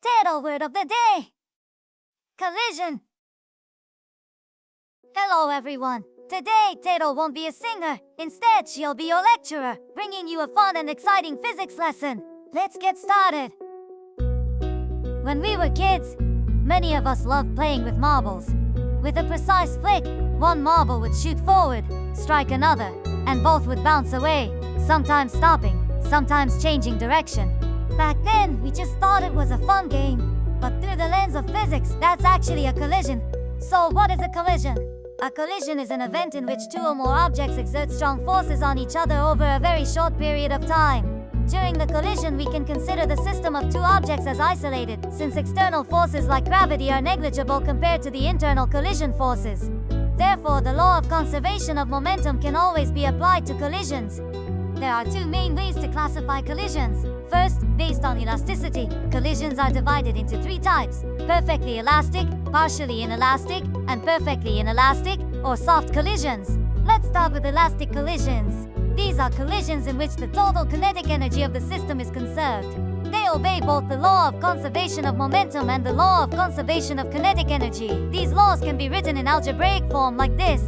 Teto word of the day. Collision. Hello everyone. Today, Teto won't be a singer. Instead, she'll be your lecturer, bringing you a fun and exciting physics lesson. Let's get started. When we were kids, many of us loved playing with marbles. With a precise flick, one marble would shoot forward, strike another, and both would bounce away, sometimes stopping, sometimes changing direction. Back then, we just thought it was a fun game. But through the lens of physics, that's actually a collision. So what is a collision? A collision is an event in which two or more objects exert strong forces on each other over a very short period of time. During the collision, we can consider the system of two objects as isolated, since external forces like gravity are negligible compared to the internal collision forces. Therefore, the law of conservation of momentum can always be applied to collisions. There are two main ways to classify collisions. First, based on elasticity, collisions are divided into three types: perfectly elastic, partially inelastic, and perfectly inelastic, or soft collisions. Let's start with elastic collisions. These are collisions in which the total kinetic energy of the system is conserved. They obey both the law of conservation of momentum and the law of conservation of kinetic energy. These laws can be written in algebraic form like this.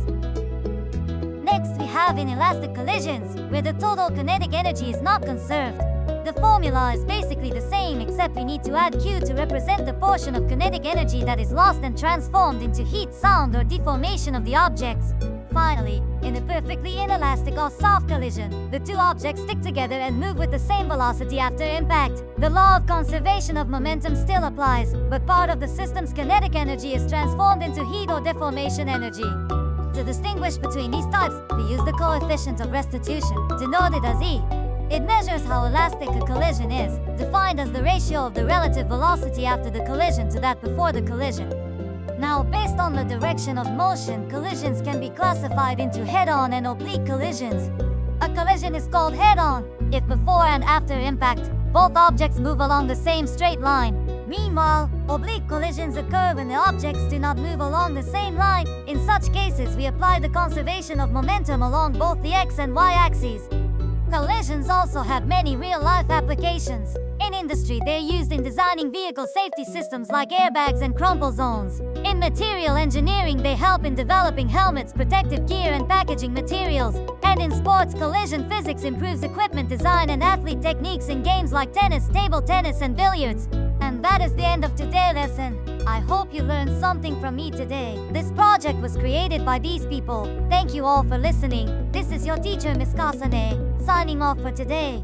Next, we have inelastic collisions, where the total kinetic energy is not conserved. The formula is basically the same, except we need to add Q to represent the portion of kinetic energy that is lost and transformed into heat, sound, or deformation of the objects. Finally, in a perfectly inelastic or soft collision, the two objects stick together and move with the same velocity after impact. The law of conservation of momentum still applies, but part of the system's kinetic energy is transformed into heat or deformation energy. To distinguish between these types, we use the coefficient of restitution, denoted as E. It measures how elastic a collision is, defined as the ratio of the relative velocity after the collision to that before the collision. Now, based on the direction of motion, collisions can be classified into head-on and oblique collisions. A collision is called head-on if before and after impact, both objects move along the same straight line. Meanwhile, oblique collisions occur when the objects do not move along the same line. In such cases, we apply the conservation of momentum along both the x and y axes. Collisions also have many real-life applications. In industry, they're used in designing vehicle safety systems like airbags and crumple zones. In material engineering, they help in developing helmets, protective gear, and packaging materials. And in sports, collision physics improves equipment design and athlete techniques in games like tennis, table tennis, and billiards. And that is the end of today's lesson. I hope you learned something from me today. This project was created by these people. Thank you all for listening. This is your teacher, Miss Kasane, signing off for today.